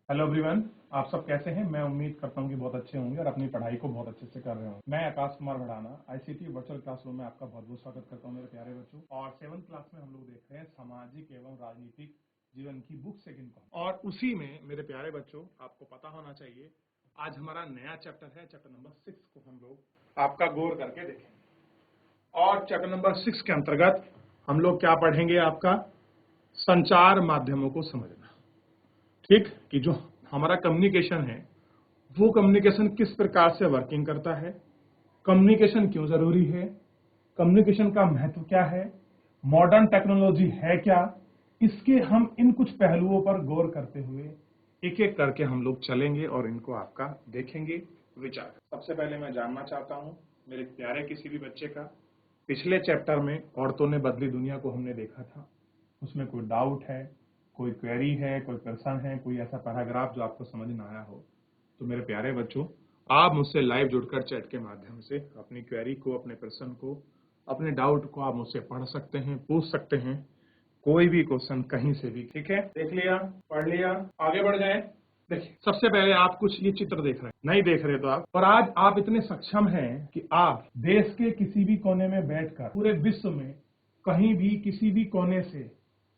Hello everyone, आप सब कैसे हैं। मैं उम्मीद करता हूं कि बहुत अच्छे होंगे और अपनी पढ़ाई को बहुत अच्छे से कर रहे होंगे। मैं Akash Kumar Bhadana ICT virtual classroom में आपका बहुत बहुत स्वागत करता हूं मेरे प्यारे बच्चों। और 7th क्लास में हम लोग देख रहे हैं सामाजिक एवं राजनीतिक जीवन की बुक सेकंड कॉम। और उसी में मेरे प्यारे बच्चों आपको पता होना चाहिए, आज हमारा नया चैप्टर है, चैप्टर नंबर 6 को हम लोग आपका गौर करके देखेंगे। और चैप्टर नंबर 6 के अंतर्गत हम लोग क्या पढ़ेंगे, आपका संचार माध्यमों को समझना। ठीक, कि जो हमारा कम्युनिकेशन है वो कम्युनिकेशन किस प्रकार से वर्किंग करता है, कम्युनिकेशन क्यों जरूरी है, कम्युनिकेशन का महत्व क्या है, मॉडर्न टेक्नोलॉजी है क्या, इसके हम इन कुछ पहलुओं पर गौर करते हुए एक एक करके हम लोग चलेंगे और इनको आपका देखेंगे, विचार। सबसे पहले मैं जानना चाहता हूं मेरे प्यारे किसी भी बच्चे का, पिछले चैप्टर में औरतों ने बदली दुनिया को हमने देखा था, उसमें कोई डाउट है, कोई क्वेरी है, कोई प्रश्न है, कोई ऐसा पैराग्राफ जो आपको समझ में आया हो, तो मेरे प्यारे बच्चों आप मुझसे लाइव जुड़कर चैट के माध्यम से अपनी क्वेरी को, अपने प्रश्न को, अपने डाउट को आप मुझसे पढ़ सकते हैं, पूछ सकते हैं, कोई भी क्वेश्चन कहीं से भी। ठीक है, देख लिया, पढ़ लिया, आगे बढ़ जाए। देखिए, सबसे पहले आप कुछ ये चित्र देख रहे हैं, नहीं देख रहे तो आप, और आज आप इतने सक्षम हैं कि आप देश के किसी भी कोने में बैठकर पूरे विश्व में कहीं भी किसी भी कोने से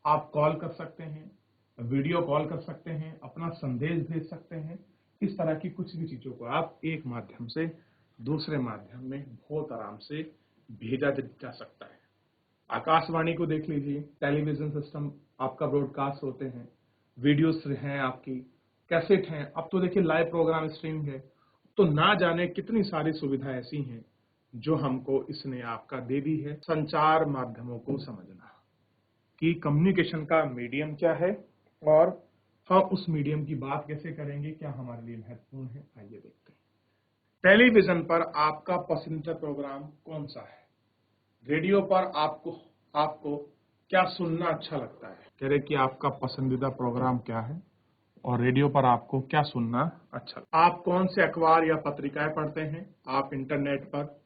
आप कॉल कर सकते हैं, वीडियो कॉल कर सकते हैं, अपना संदेश भेज सकते हैं। इस तरह की कुछ भी चीजों को आप एक माध्यम से दूसरे माध्यम में बहुत आराम से भेजा जा सकता है। आकाशवाणी को देख लीजिए, टेलीविजन सिस्टम आपका ब्रॉडकास्ट होते हैं, वीडियोस हैं आपकी, कैसेट हैं, अब तो देखिए लाइव प्रोग्राम स्ट्रीमिंग है, तो ना जाने कितनी सारी सुविधा ऐसी हैं जो हमको इसने आपका दे दी है। संचार माध्यमों को समझना कि कम्युनिकेशन का मीडियम क्या है और हम उस मीडियम की बात कैसे करेंगे, क्या हमारे लिए महत्वपूर्ण है, आइए देखते हैं। टेलीविजन पर आपका पसंदीदा प्रोग्राम कौन सा है, रेडियो पर आपको क्या सुनना अच्छा लगता है, कह रहे कि आपका पसंदीदा प्रोग्राम क्या है और रेडियो पर आपको क्या सुनना अच्छा लगता है। आप कौन से अखबार या पत्रिकाएं पढ़ते हैं, आप इंटरनेट पर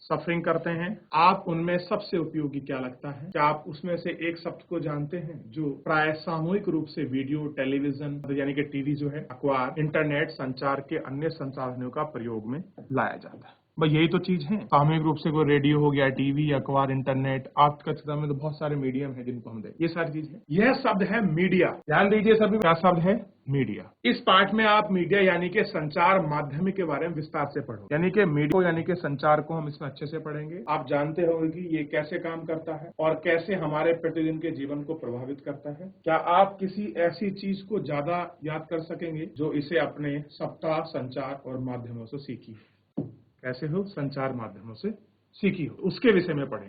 सफरिंग करते हैं, आप उनमें सबसे उपयोगी क्या लगता है, क्या आप उसमें से एक शब्द को जानते हैं जो प्राय सामूहिक रूप से वीडियो, टेलीविजन यानी कि टीवी जो है, अखबार, इंटरनेट, संचार के अन्य संसाधनों का प्रयोग में लाया जाता है। भाई यही तो चीज है, सामूहिक रूप से कोई रेडियो हो गया, टीवी, अखबार, इंटरनेट, आज के समय में तो बहुत सारे मीडियम है जिनको हम देखते, ये सारी चीज है। यह शब्द है मीडिया, ध्यान दीजिए सभी, क्या शब्द है, मीडिया। इस पाठ में आप मीडिया यानी कि संचार माध्यम के बारे में विस्तार से पढ़ो, यानी कि मीडिया यानी कि संचार को हम इसमें अच्छे से पढ़ेंगे। आप जानते होंगे कि ये कैसे काम करता है और कैसे हमारे प्रतिदिन के जीवन को प्रभावित करता है। क्या आप किसी ऐसी चीज को ज्यादा याद कर सकेंगे जो इसे अपने सप्ताह संचार और माध्यमों से सीखी है, कैसे हो, संचार माध्यमों से सीखी हो, उसके विषय में पढ़ें।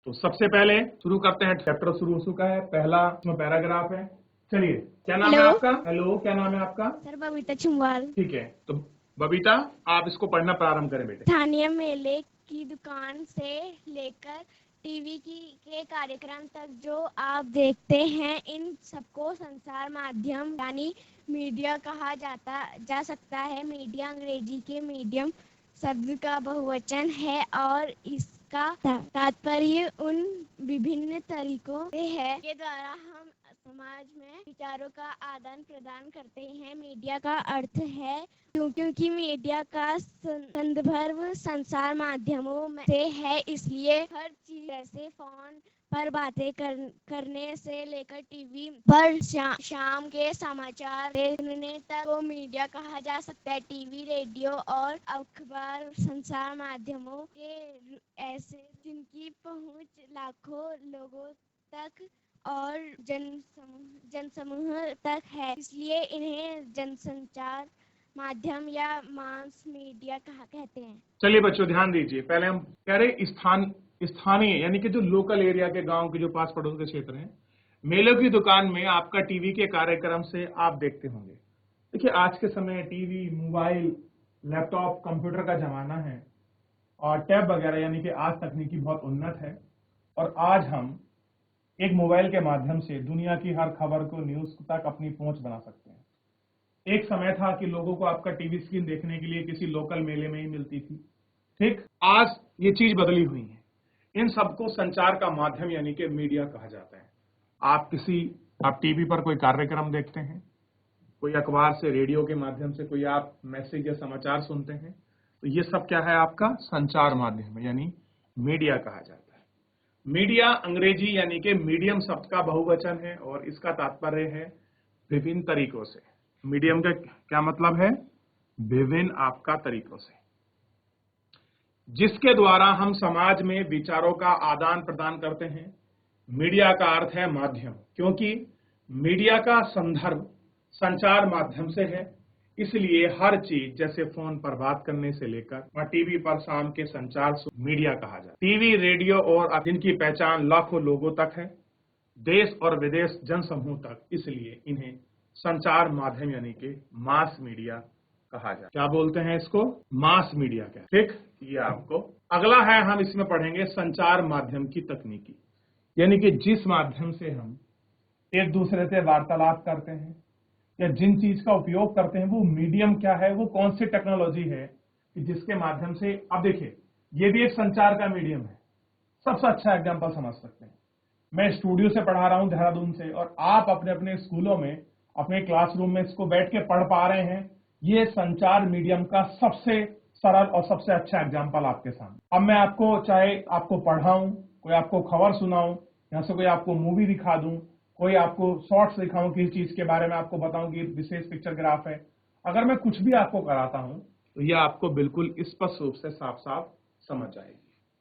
तो सबसे पहले शुरू करते हैं, चैप्टर शुरू हो चुका है, पहला पैराग्राफ है। चलिए, क्या नाम है आपका, हेलो क्या नाम है आपका, सर बबीता चुमवाल। ठीक है, तो बबीता आप इसको पढ़ना प्रारंभ करें बेटे। स्थानीय मेले की दुकान से लेकर टीवी के कार्यक्रम तक जो आप देखते हैं, इन सबको संचार माध्यम यानी मीडिया कहा जा सकता है। मीडिया अंग्रेजी के मीडियम शब्द का बहुवचन है और इसका तात्पर्य उन विभिन्न तरीकों से है के द्वारा हम समाज में विचारों का आदान प्रदान करते हैं। मीडिया का अर्थ है क्योंकि मीडिया का संदर्भ संचार माध्यमों में से है, इसलिए हर चीज जैसे फोन पर बातें करने से लेकर टीवी पर शाम के समाचार सुनने तक को मीडिया कहा जा सकता है। टीवी, रेडियो और अखबार संचार माध्यमों के ऐसे जिनकी पहुंच लाखों लोगों तक और जनसमूह तक है, इसलिए इन्हें जनसंचार माध्यम या मास मीडिया कहते हैं। चलिए बच्चों ध्यान दीजिए, पहले हम कह रहे स्थानीय यानी कि जो लोकल एरिया के, गांव के जो पास पड़ोस के क्षेत्र हैं, मेलों की दुकान में आपका टीवी के कार्यक्रम से आप देखते होंगे। देखिए आज के समय टीवी, मोबाइल, लैपटॉप, कंप्यूटर का जमाना है और टैब वगैरह यानी कि आज तकनीकी बहुत उन्नत है और आज हम एक मोबाइल के माध्यम से दुनिया की हर खबर को, न्यूज तक अपनी पहुंच बना सकते हैं। एक समय था कि लोगों को आपका टीवी स्क्रीन देखने के लिए किसी लोकल मेले में ही मिलती थी। ठीक, आज ये चीज बदली हुई है। इन सबको संचार का माध्यम यानी कि मीडिया कहा जाता है। आप टीवी पर कोई कार्यक्रम देखते हैं, कोई अखबार से, रेडियो के माध्यम से कोई आप मैसेज या समाचार सुनते हैं, तो ये सब क्या है आपका संचार माध्यम है, यानी मीडिया कहा जाता है। मीडिया अंग्रेजी यानी कि मीडियम शब्द का बहुवचन है और इसका तात्पर्य है विभिन्न तरीकों से। मीडियम का क्या मतलब है? विभिन्न आपका तरीकों से, जिसके द्वारा हम समाज में विचारों का आदान प्रदान करते हैं। मीडिया का अर्थ है माध्यम, क्योंकि मीडिया का संदर्भ संचार माध्यम से है, इसलिए हर चीज जैसे फोन पर बात करने से लेकर टीवी पर शाम के संचार मीडिया कहा जाता है। टीवी, रेडियो और जिनकी पहचान लाखों लोगों तक है, देश और विदेश जनसमूह तक, इसलिए इन्हें संचार माध्यम यानी कि मास मीडिया कहा जाए। क्या बोलते हैं इसको? मास मीडिया का। ठीक, ये आपको अगला है। हम इसमें पढ़ेंगे संचार माध्यम की तकनीकी, यानी कि जिस माध्यम से हम एक दूसरे से वार्तालाप करते हैं या जिन चीज का उपयोग करते हैं, वो मीडियम क्या है, वो कौन सी टेक्नोलॉजी है कि जिसके माध्यम से, अब देखिए ये भी एक संचार का मीडियम है। सबसे अच्छा एग्जांपल समझ सकते हैं, मैं स्टूडियो से पढ़ा रहा हूं देहरादून से, और आप अपने अपने स्कूलों में, अपने क्लासरूम में इसको बैठ के पढ़ पा रहे हैं। ये संचार मीडियम का सबसे सरल और सबसे अच्छा एग्जाम्पल आपके सामने। अब मैं आपको, चाहे आपको पढ़ाऊं, कोई आपको खबर सुनाऊं, यहाँ से कोई आपको मूवी दिखा दूं, कोई आपको शॉर्ट्स दिखाऊं किसी चीज के बारे में, आपको बताऊं कि विशेष पिक्चर ग्राफ है, अगर मैं कुछ भी आपको कराता हूं तो यह आपको बिल्कुल स्पष्ट रूप से साफ साफ समझ आएगी।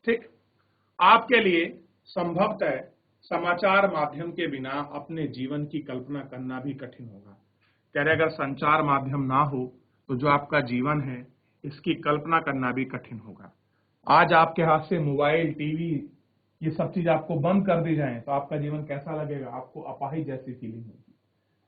ठीक, आपके लिए संभवतः समाचार माध्यम के बिना अपने जीवन की कल्पना करना भी कठिन होगा। कह रहे अगर संचार माध्यम ना हो तो जो आपका जीवन है इसकी कल्पना करना भी कठिन होगा। आज आपके हाथ से मोबाइल, टीवी, ये सब चीज आपको बंद कर दी जाए तो आपका जीवन कैसा लगेगा? आपको अपाहिज जैसी फीलिंग होगी,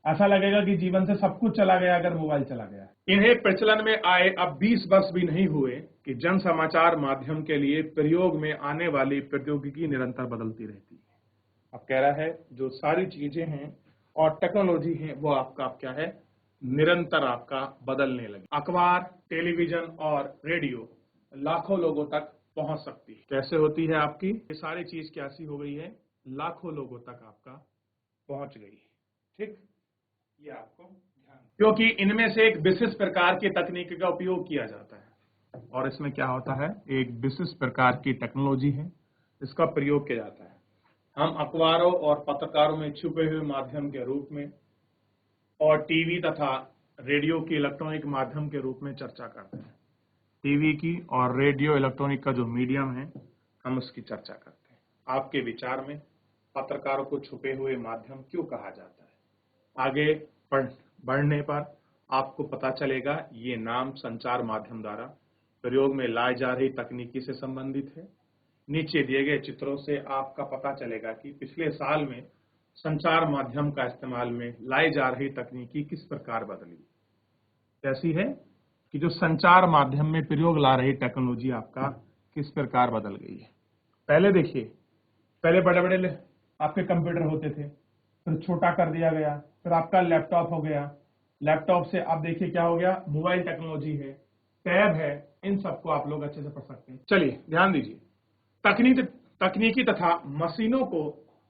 ऐसा लगेगा कि जीवन से सब कुछ चला गया अगर मोबाइल चला गया। इन्हें प्रचलन में आए अब 20 वर्ष भी नहीं हुए कि जन समाचार माध्यम के लिए प्रयोग में आने वाली प्रौद्योगिकी निरंतर बदलती रहती है। अब कह रहा है जो सारी चीजें हैं और टेक्नोलॉजी है वो आपका क्या है, निरंतर आपका बदलने लगी। अखबार, टेलीविजन और रेडियो लाखों लोगों तक पहुंच सकती है। कैसे होती है आपकी ये सारी चीज कैसी हो गई है? लाखों लोगों तक आपका पहुंच गई है। ठीक, ये आपको ध्यान, क्योंकि इनमें से एक विशिष्ट प्रकार की तकनीक का उपयोग किया जाता है, और इसमें क्या होता है, एक विशिष्ट प्रकार की टेक्नोलॉजी है इसका प्रयोग किया जाता है। हम अखबारों और पत्रकारों में छुपे हुए माध्यम के रूप में और टीवी तथा रेडियो की इलेक्ट्रॉनिक माध्यम के रूप में चर्चा करते हैं। टीवी की और रेडियो इलेक्ट्रॉनिक का जो मीडियम है हम उसकी चर्चा करते हैं। आपके विचार में पत्रकारों को छुपे हुए माध्यम क्यों कहा जाता है? आगे बढ़ने पर आपको पता चलेगा ये नाम संचार माध्यम द्वारा प्रयोग में लाई जा रही तकनीकी से संबंधित है। नीचे दिए गए चित्रों से आपका पता चलेगा कि पिछले साल में संचार माध्यम का इस्तेमाल में लाई जा रही तकनीकी किस प्रकार बदली। कैसी है कि जो संचार माध्यम में प्रयोग ला रही टेक्नोलॉजी आपका किस प्रकार बदल गई है। पहले देखिए, पहले बड़े बड़े आपके कंप्यूटर होते थे, फिर छोटा कर दिया गया, फिर आपका लैपटॉप हो गया, लैपटॉप से आप देखिए क्या हो गया, मोबाइल टेक्नोलॉजी है, टैब है, इन सबको आप लोग अच्छे से पढ़ सकते हैं। चलिए ध्यान दीजिए, तकनीकी तथा मशीनों को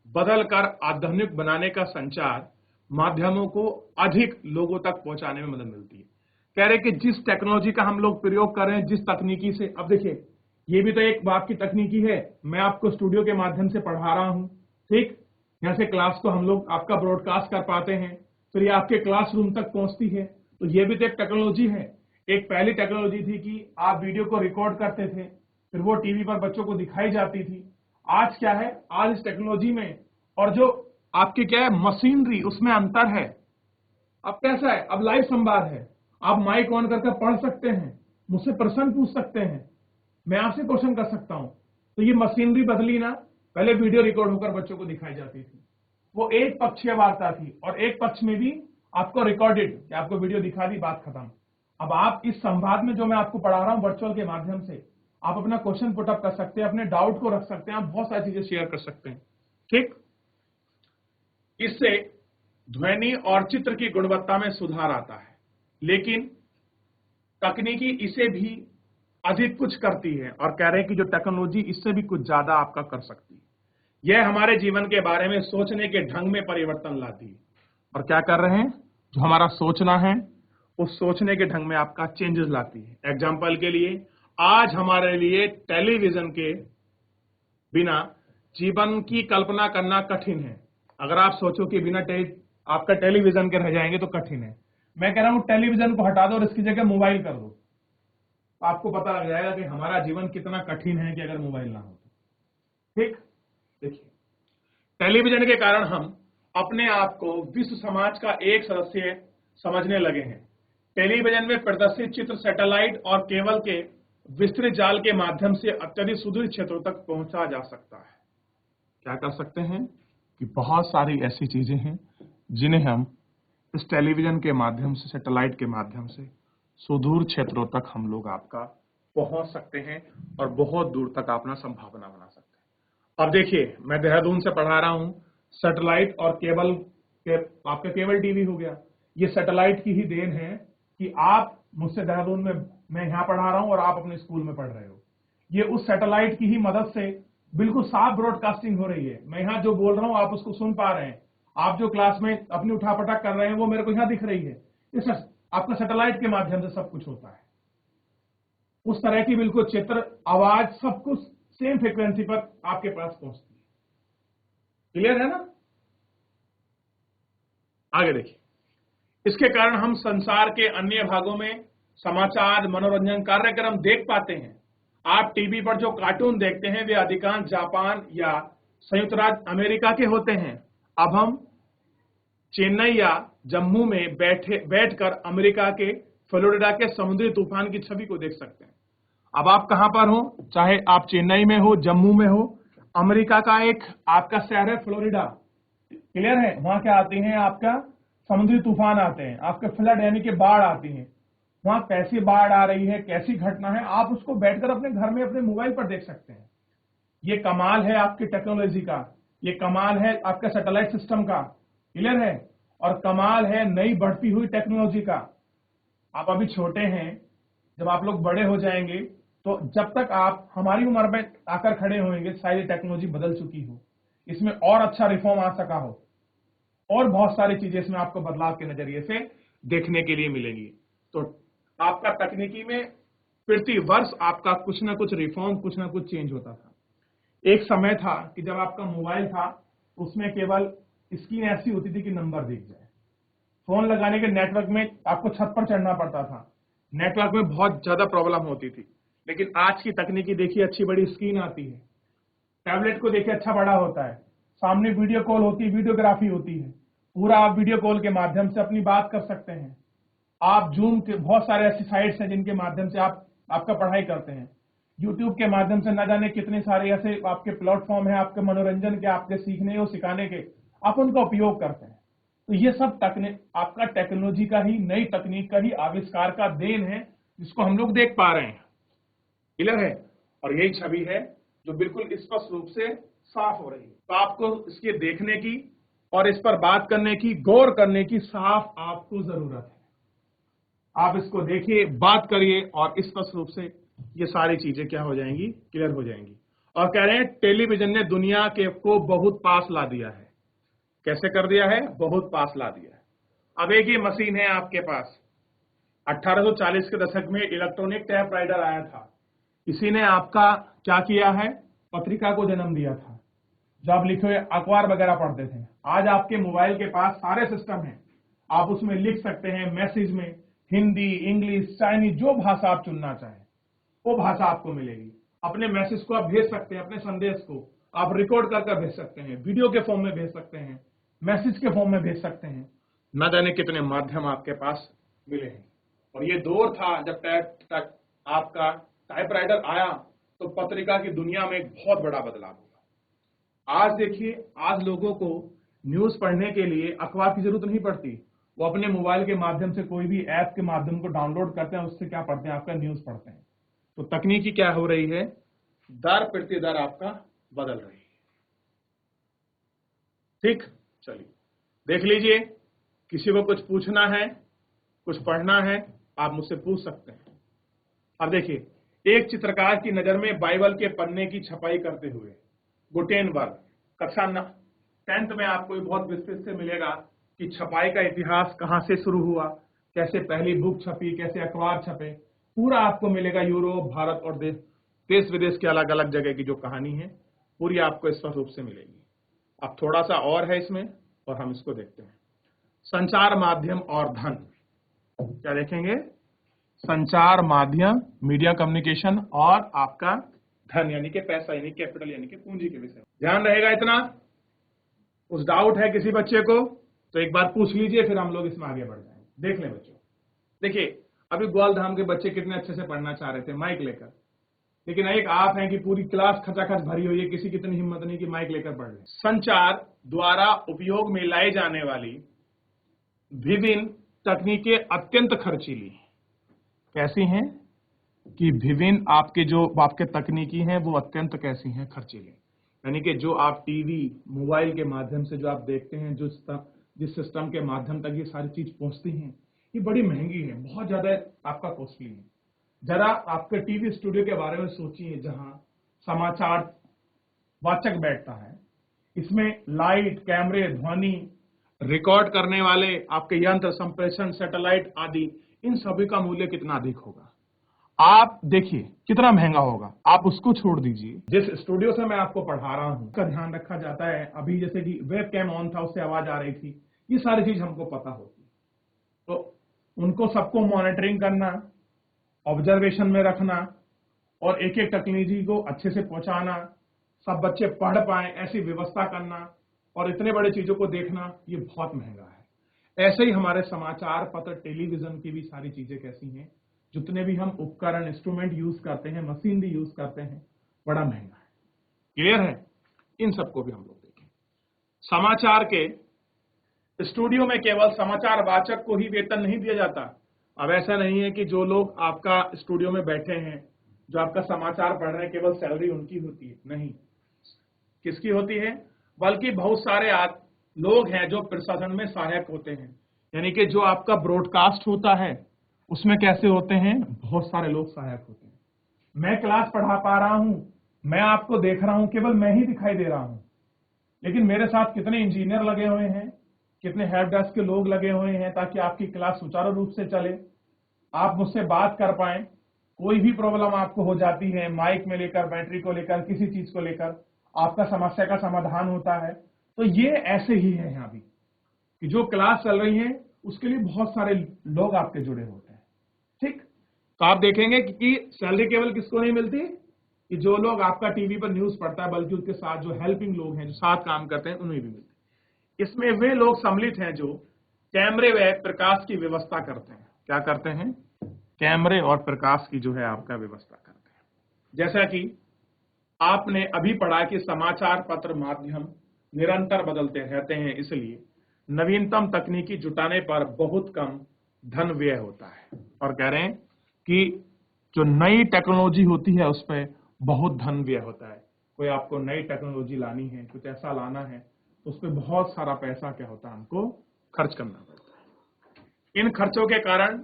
बदलकर आधुनिक बनाने का संचार माध्यमों को अधिक लोगों तक पहुंचाने में मदद मिलती है। कह रहे कि जिस टेक्नोलॉजी का हम लोग प्रयोग कर रहे हैं, जिस तकनीकी से, अब देखिए ये भी तो एक बात की तकनीकी है, मैं आपको स्टूडियो के माध्यम से पढ़ा रहा हूं, ठीक, यहाँ से क्लास को हम लोग आपका ब्रॉडकास्ट कर पाते हैं, फिर ये आपके क्लासरूम तक पहुंचती है, तो ये भी तो एक टेक्नोलॉजी है। एक पहली टेक्नोलॉजी थी कि आप वीडियो को रिकॉर्ड करते थे, फिर वो टीवी पर बच्चों को दिखाई जाती थी। आज क्या है, आज इस टेक्नोलॉजी में और जो आपके क्या है मशीनरी, उसमें अंतर है। अब कैसा है, अब लाइव संवाद है, आप माइक ऑन करके पढ़ सकते हैं, मुझसे प्रश्न पूछ सकते हैं, मैं आपसे क्वेश्चन कर सकता हूं। तो ये मशीनरी बदली ना, पहले वीडियो रिकॉर्ड होकर बच्चों को दिखाई जाती थी, वो एक पक्षीय वार्ता थी, और एक पक्ष में भी आपको रिकॉर्डेड, आपको वीडियो दिखा दी, बात खत्म। अब आप इस संवाद में जो मैं आपको पढ़ा रहा हूं वर्चुअल के माध्यम से, आप अपना क्वेश्चन पुटअप कर सकते हैं, अपने डाउट को रख सकते हैं, आप बहुत सारी चीजें शेयर कर सकते हैं। ठीक, इससे ध्वनि और चित्र की गुणवत्ता में सुधार आता है, लेकिन तकनीकी इसे भी अधिक कुछ करती है, और कह रहे हैं कि जो टेक्नोलॉजी इससे भी कुछ ज्यादा आपका कर सकती है। यह हमारे जीवन के बारे में सोचने के ढंग में परिवर्तन लाती है, और क्या कर रहे हैं, जो हमारा सोचना है उस सोचने के ढंग में आपका चेंजेस लाती है। एग्जाम्पल के लिए, आज हमारे लिए टेलीविजन के बिना जीवन की कल्पना करना कठिन है। अगर आप सोचो कि बिना आपका टेलीविजन के रह जाएंगे तो कठिन है। मैं कह रहा हूं टेलीविजन को हटा दो और इसकी जगह मोबाइल कर दो, तो आपको पता लग जाएगा कि हमारा जीवन कितना कठिन है कि अगर मोबाइल ना हो तो। ठीक, देखिए, टेलीविजन के कारण हम अपने आप को विश्व समाज का एक सदस्य समझने लगे हैं। टेलीविजन में प्रदर्शित चित्र सैटेलाइट और केबल के विस्तृत जाल के माध्यम से अत्यधिक सुदूर क्षेत्रों तक पहुंचा जा सकता है। क्या कर सकते हैं कि बहुत सारी ऐसी चीजें हैं जिन्हें हम इस टेलीविजन के माध्यम से, सैटेलाइट के माध्यम से सुदूर क्षेत्रों तक हम लोग आपका पहुंच सकते हैं और बहुत दूर तक अपना संभावना बना सकते हैं। अब देखिए, मैं देहरादून से पढ़ा रहा हूं, सैटेलाइट और केबल के, आपका केबल टीवी हो गया, ये सैटेलाइट की ही देन है कि आप मुझसे देहरादून में, मैं यहां पढ़ा रहा हूं और आप अपने स्कूल में पढ़ रहे हो। ये उस सैटेलाइट की ही मदद से बिल्कुल साफ ब्रॉडकास्टिंग हो रही है। मैं यहां जो बोल रहा हूं आप उसको सुन पा रहे हैं, आप जो क्लास में अपनी उठापटक कर रहे हैं वो मेरे को यहां दिख रही है। इस आपका सैटेलाइट के माध्यम से सब कुछ होता है। उस तरह की बिल्कुल चित्र, आवाज, सब कुछ सेम फ्रीक्वेंसी पर आपके पास पहुंचती है। क्लियर है ना? आगे देखिए, इसके कारण हम संसार के अन्य भागों में समाचार, मनोरंजन कार्यक्रम देख पाते हैं। आप टीवी पर जो कार्टून देखते हैं वे अधिकांश जापान या संयुक्त राज्य अमेरिका के होते हैं। अब हम चेन्नई या जम्मू में बैठकर अमेरिका के फ्लोरिडा के समुद्री तूफान की छवि को देख सकते हैं। अब आप कहां पर हो, चाहे आप चेन्नई में हो, जम्मू में हो, अमेरिका का एक आपका शहर है फ्लोरिडा। क्लियर है? वहां क्या आती हैं, आपका समुद्री तूफान आते हैं, आपके फ्लड यानी कि बाढ़ आती है। वहां कैसी बाढ़ आ रही है, कैसी घटना है, आप उसको बैठकर अपने घर में अपने मोबाइल पर देख सकते हैं। ये कमाल है आपकी टेक्नोलॉजी का, ये कमाल है आपका सैटेलाइट सिस्टम का। क्लियर है? और कमाल है नई बढ़ती हुई टेक्नोलॉजी का। आप अभी छोटे हैं, जब आप लोग बड़े हो जाएंगे तो जब तक आप हमारी उम्र में आकर खड़े होंगे शायद टेक्नोलॉजी बदल चुकी हो, इसमें और अच्छा रिफॉर्म आ सका हो, और बहुत सारी चीजें इसमें आपको बदलाव के नजरिए से देखने के लिए मिलेंगी। तो आपका तकनीकी में प्रति वर्ष आपका कुछ ना कुछ रिफॉर्म, कुछ ना कुछ चेंज होता था। एक समय था कि जब आपका मोबाइल था उसमें केवल स्क्रीन ऐसी होती थी कि नंबर दिख जाए। फोन लगाने के नेटवर्क में आपको छत पर चढ़ना पड़ता था, नेटवर्क में बहुत ज्यादा प्रॉब्लम होती थी। लेकिन आज की तकनीकी देखिए, अच्छी बड़ी स्क्रीन आती है, टैबलेट को देखिए अच्छा बड़ा होता है, सामने वीडियो कॉल होती है, वीडियोग्राफी होती है, पूरा आप वीडियो कॉल के माध्यम से अपनी बात कर सकते हैं। आप जूम के बहुत सारे ऐसी साइट्स हैं जिनके माध्यम से आप आपका पढ़ाई करते हैं। यूट्यूब के माध्यम से न जाने कितने सारे ऐसे आपके प्लेटफॉर्म है, आपके मनोरंजन के, आपके सीखने और सिखाने के, आप उनका उपयोग करते हैं। तो ये सब आपका टेक्नोलॉजी का ही, नई तकनीक का ही आविष्कार का देन है, जिसको हम लोग देख पा रहे हैं। क्लियर है? और यही छवि है जो बिल्कुल स्पष्ट रूप से साफ हो रही है। तो आपको इसके देखने की और इस पर बात करने की, गौर करने की साफ आपको जरूरत है। आप इसको देखिए, बात करिए और स्पष्ट रूप से ये सारी चीजें क्या हो जाएंगी, क्लियर हो जाएंगी। और कह रहे हैं टेलीविजन ने दुनिया के को बहुत पास ला दिया है। कैसे कर दिया है? बहुत पास ला दिया है। अब एक ही मशीन है आपके पास। 1840 के दशक में इलेक्ट्रॉनिक टाइपराइटर आया था। इसी ने आपका क्या किया है, पत्रिका को जन्म दिया था। जो आप लिखे हुए अखबार वगैरह पढ़ते थे, आज आपके मोबाइल के पास सारे सिस्टम हैं। आप उसमें लिख सकते हैं, मैसेज में हिंदी, इंग्लिश, चाइनीज, जो भाषा आप चुनना चाहें वो भाषा आपको मिलेगी। अपने मैसेज को आप भेज सकते हैं, अपने संदेश को आप रिकॉर्ड करके भेज सकते हैं, वीडियो के फॉर्म में भेज सकते हैं, मैसेज के फॉर्म में भेज सकते हैं। न जाने कितने माध्यम आपके पास मिले हैं। और ये दौर था जब आपका टाइपराइटर आया तो पत्रिका की दुनिया में एक बहुत बड़ा बदलाव हुआ। आज देखिए, आज लोगों को न्यूज पढ़ने के लिए अखबार की जरूरत नहीं पड़ती। वो अपने मोबाइल के माध्यम से कोई भी ऐप के माध्यम को डाउनलोड करते हैं, उससे क्या पढ़ते हैं, आपका न्यूज पढ़ते हैं। तो तकनीकी क्या हो रही है, दर प्रति दर आपका बदल रही है। ठीक, चलिए देख लीजिए। किसी को कुछ पूछना है, कुछ पढ़ना है, आप मुझसे पूछ सकते हैं। अब देखिए, एक चित्रकार की नजर में बाइबल के पन्ने की छपाई करते हुए गुटेनबर्ग, कक्षा 10th में आपको बहुत विस्तृत से मिलेगा कि छपाई का इतिहास कहाँ से शुरू हुआ, कैसे पहली बुक छपी, कैसे अखबार छपे, पूरा आपको मिलेगा। यूरोप, भारत और देश विदेश के अलग अलग जगह की जो कहानी है पूरी आपको स्पष्ट रूप से मिलेगी। अब थोड़ा सा और है इसमें और हम इसको देखते हैं। संचार माध्यम और धन, क्या देखेंगे? संचार माध्यम, मीडिया कम्युनिकेशन, और आपका धन यानी कि पैसा, यानी कैपिटल, यानी कि पूंजी के विषय। ध्यान रहेगा इतना? कुछ डाउट है किसी बच्चे को तो एक बार पूछ लीजिए, फिर हम लोग इसमें आगे बढ़ जाएंगे। देख लें बच्चों, देखिए अभी ग्वालधाम के बच्चे कितने अच्छे से पढ़ना चाह रहे थे माइक लेकर, लेकिन एक आप हैं कि पूरी क्लास खचाखच भरी हुई है, किसी की इतनी हिम्मत नहीं कि माइक लेकर पढ़ ले। संचार द्वारा उपयोग में लाई जाने वाली विभिन्न तकनीकें अत्यंत खर्चीली। कैसी हैं? कि विभिन्न आपके तकनीकी हैं वो अत्यंत कैसी हैं? खर्चीली। यानी कि जो आप टीवी, मोबाइल के माध्यम से जो आप देखते हैं, जिस सिस्टम के माध्यम तक ये सारी चीज पहुंचती हैं, ये बड़ी महंगी है, बहुत ज्यादा आपका कॉस्टली है। जरा आपके टीवी स्टूडियो के बारे में सोचिए, जहां समाचार वाचक बैठता है, इसमें लाइट, कैमरे, ध्वनि, रिकॉर्ड करने वाले आपके यंत्र, संप्रेषण, सैटेलाइट आदि, इन सभी का मूल्य कितना अधिक होगा। आप देखिए कितना महंगा होगा। आप उसको छोड़ दीजिए, जिस स्टूडियो से मैं आपको पढ़ा रहा हूं उसका ध्यान रखा जाता है। अभी जैसे कि वेब कैम ऑन था, उससे आवाज आ रही थी, ये सारी चीज हमको पता होती है। तो उनको सबको मॉनिटरिंग करना, ऑब्जर्वेशन में रखना और एक एक टेक्नोलॉजी को अच्छे से पहुंचाना, सब बच्चे पढ़ पाए ऐसी व्यवस्था करना और इतने बड़े चीजों को देखना, ये बहुत महंगा है। ऐसे ही हमारे समाचार पत्र, टेलीविजन की भी सारी चीजें कैसी हैं, जितने भी हम उपकरण, इंस्ट्रूमेंट यूज करते हैं, मशीन भी यूज करते हैं, बड़ा महंगा है। क्लियर है? इन सबको भी हम लोग देखें। समाचार के स्टूडियो में केवल समाचार वाचक को ही वेतन नहीं दिया जाता। अब ऐसा नहीं है कि जो लोग आपका स्टूडियो में बैठे हैं, जो आपका समाचार पढ़ रहे हैं, केवल सैलरी उनकी होती है, नहीं। किसकी होती है? बल्कि बहुत सारे लोग हैं जो प्रशासन में सहायक होते हैं। यानी कि जो आपका ब्रॉडकास्ट होता है उसमें कैसे होते हैं? बहुत सारे लोग सहायक होते हैं। मैं क्लास पढ़ा पा रहा हूं, मैं आपको देख रहा हूं, केवल मैं ही दिखाई दे रहा हूं, लेकिन मेरे साथ कितने इंजीनियर लगे हुए हैं, कितने हेल्प डेस्क के लोग लगे हुए हैं, ताकि आपकी क्लास सुचारू रूप से चले, आप मुझसे बात कर पाए। कोई भी प्रॉब्लम आपको हो जाती है, माइक में लेकर, बैटरी को लेकर, किसी चीज को लेकर, आपका समस्या का समाधान होता है। तो ये ऐसे ही है यहाँ भी कि जो क्लास चल रही है उसके लिए बहुत सारे लोग आपके जुड़े होते हैं। ठीक, तो आप देखेंगे कि सैलरी केवल किसको नहीं मिलती, कि जो लोग आपका टीवी पर न्यूज पढ़ता है, बल्कि उसके साथ जो हेल्पिंग लोग हैं, जो साथ काम करते हैं, उन्हें भी मिलती है। इसमें वे लोग सम्मिलित हैं जो कैमरे व प्रकाश की व्यवस्था करते हैं। क्या करते हैं? कैमरे और प्रकाश की जो है आपका व्यवस्था करते हैं। जैसा कि आपने अभी पढ़ा कि समाचार पत्र माध्यम निरंतर बदलते रहते हैं, इसलिए नवीनतम तकनीकी जुटाने पर बहुत कम धन व्यय होता है। और कह रहे हैं कि जो नई टेक्नोलॉजी होती है उस पर बहुत धन व्यय होता है। कोई आपको नई टेक्नोलॉजी लानी है, कुछ ऐसा लाना है, तो उस पर बहुत सारा पैसा क्या होता है, हमको खर्च करना पड़ता है। इन खर्चों के कारण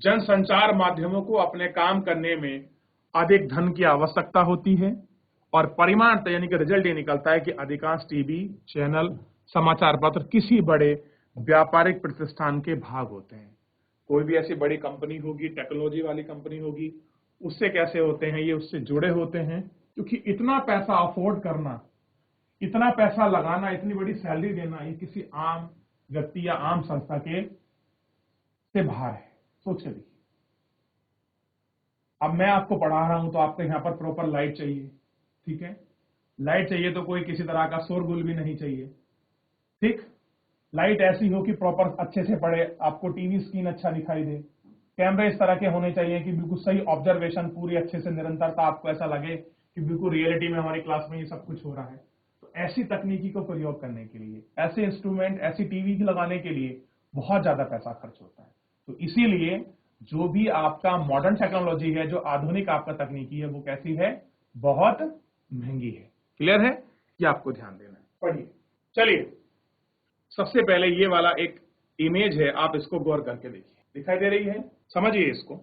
जनसंचार माध्यमों को अपने काम करने में अधिक धन की आवश्यकता होती है और परिणाम यानी कि रिजल्ट ये निकलता है कि अधिकांश टीवी चैनल, समाचार पत्र किसी बड़े व्यापारिक प्रतिष्ठान के भाग होते हैं। कोई भी ऐसी बड़ी कंपनी होगी, टेक्नोलॉजी वाली कंपनी होगी, उससे कैसे होते हैं, ये उससे जुड़े होते हैं, क्योंकि इतना पैसा अफोर्ड करना, इतना पैसा लगाना, इतनी बड़ी सैलरी देना, ये किसी आम व्यक्ति या आम संस्था के से बाहर है। सोच के देखिए, अब मैं आपको पढ़ा रहा हूं तो आपको यहाँ पर प्रॉपर लाइट चाहिए, ठीक है? लाइट चाहिए तो कोई किसी तरह का शोरगुल भी नहीं चाहिए, ठीक? लाइट ऐसी हो कि प्रॉपर अच्छे से पड़े, आपको टीवी स्क्रीन अच्छा दिखाई दे, कैमरे इस तरह के होने चाहिए कि बिल्कुल सही ऑब्जर्वेशन, पूरी अच्छे से निरंतरता, आपको ऐसा लगे कि बिल्कुल रियलिटी में हमारी क्लास में ये सब कुछ हो रहा है। तो ऐसी तकनीकी को प्रयोग करने के लिए, ऐसे इंस्ट्रूमेंट, ऐसी टीवी लगाने के लिए बहुत ज्यादा पैसा खर्च होता है। तो इसीलिए जो भी आपका मॉडर्न टेक्नोलॉजी है, जो आधुनिक आपका तकनीकी है, वो कैसी है? बहुत महंगी है। क्लियर है? ये आपको ध्यान देना है। पढ़िए, चलिए सबसे पहले ये वाला एक इमेज है, आप इसको गौर करके देखिए, दिखाई दे रही है? समझिए इसको।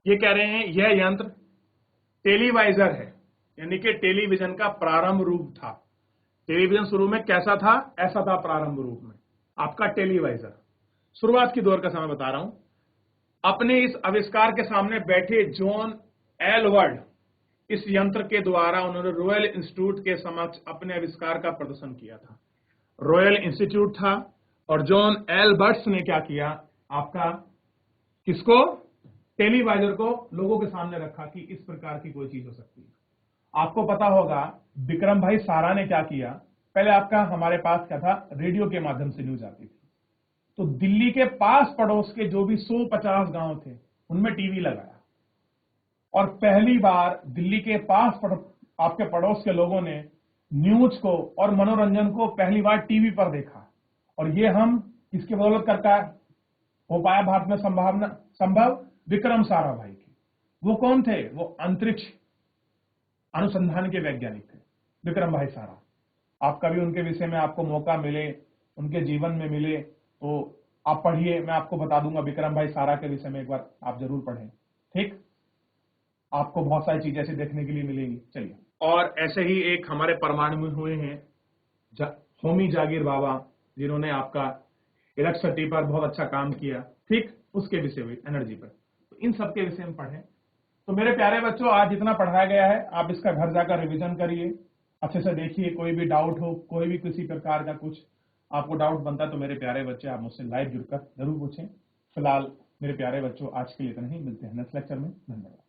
ये कह रहे हैं यह यंत्र टेलीवाइजर है, यानी कि टेलीविजन का प्रारंभ रूप था। टेलीविजन शुरू में कैसा था? ऐसा था प्रारंभ रूप में आपका टेलीवाइजर। शुरुआत की दौर का समय बता रहा हूं। अपने इस आविष्कार के सामने बैठे जॉन एलवर्ड, इस यंत्र के द्वारा उन्होंने रॉयल इंस्टीट्यूट के समक्ष अपने आविष्कार का प्रदर्शन किया था। रॉयल इंस्टीट्यूट था और जॉन एल्बर्ट्स ने क्या किया? आपका किसको? टेलीवाइजर को लोगों के सामने रखा कि इस प्रकार की कोई चीज हो सकती है। आपको पता होगा विक्रम भाई सारा ने क्या किया? पहले आपका हमारे पास क्या था? रेडियो के माध्यम से न्यूज आती थी। तो दिल्ली के पास पड़ोस के जो भी 150 गांव थे उनमें टीवी लगाया और पहली बार दिल्ली के पास आपके पड़ोस के लोगों ने न्यूज को और मनोरंजन को पहली बार टीवी पर देखा। और ये हम किसकी बदौलत करता हो पाया भारत में संभव? विक्रम साराभाई की। वो कौन थे? वो अंतरिक्ष अनुसंधान के वैज्ञानिक थे, विक्रम भाई सारा। आप कभी उनके विषय में आपको मौका मिले, उनके जीवन में मिले तो आप पढ़िए, मैं आपको बता दूंगा विक्रम भाई सारा के विषय में एक बार आप जरूर पढ़ें। ठीक, आपको बहुत सारी चीजें ऐसी देखने के लिए मिलेंगी। चलिए, और ऐसे ही एक हमारे परमाणु में हुए हैं होमी जागीर बाबा, जिन्होंने आपका इलेक्ट्रिसिटी पर बहुत अच्छा काम किया। ठीक, उसके विषय में, एनर्जी पर। तो इन सबके विषय में पढ़ें। तो मेरे प्यारे बच्चों, आज जितना पढ़ाया गया है आप इसका घर जाकर रिवीजन करिए, अच्छे से देखिए। कोई भी डाउट हो, कोई भी किसी प्रकार का कुछ आपको डाउट बनता है तो मेरे प्यारे बच्चे आप मुझसे लाइव जुड़कर जरूर पूछें। फिलहाल मेरे प्यारे बच्चों, आज के लिए इतना ही। मिलते हैं नेक्स्ट लेक्चर में। धन्यवाद।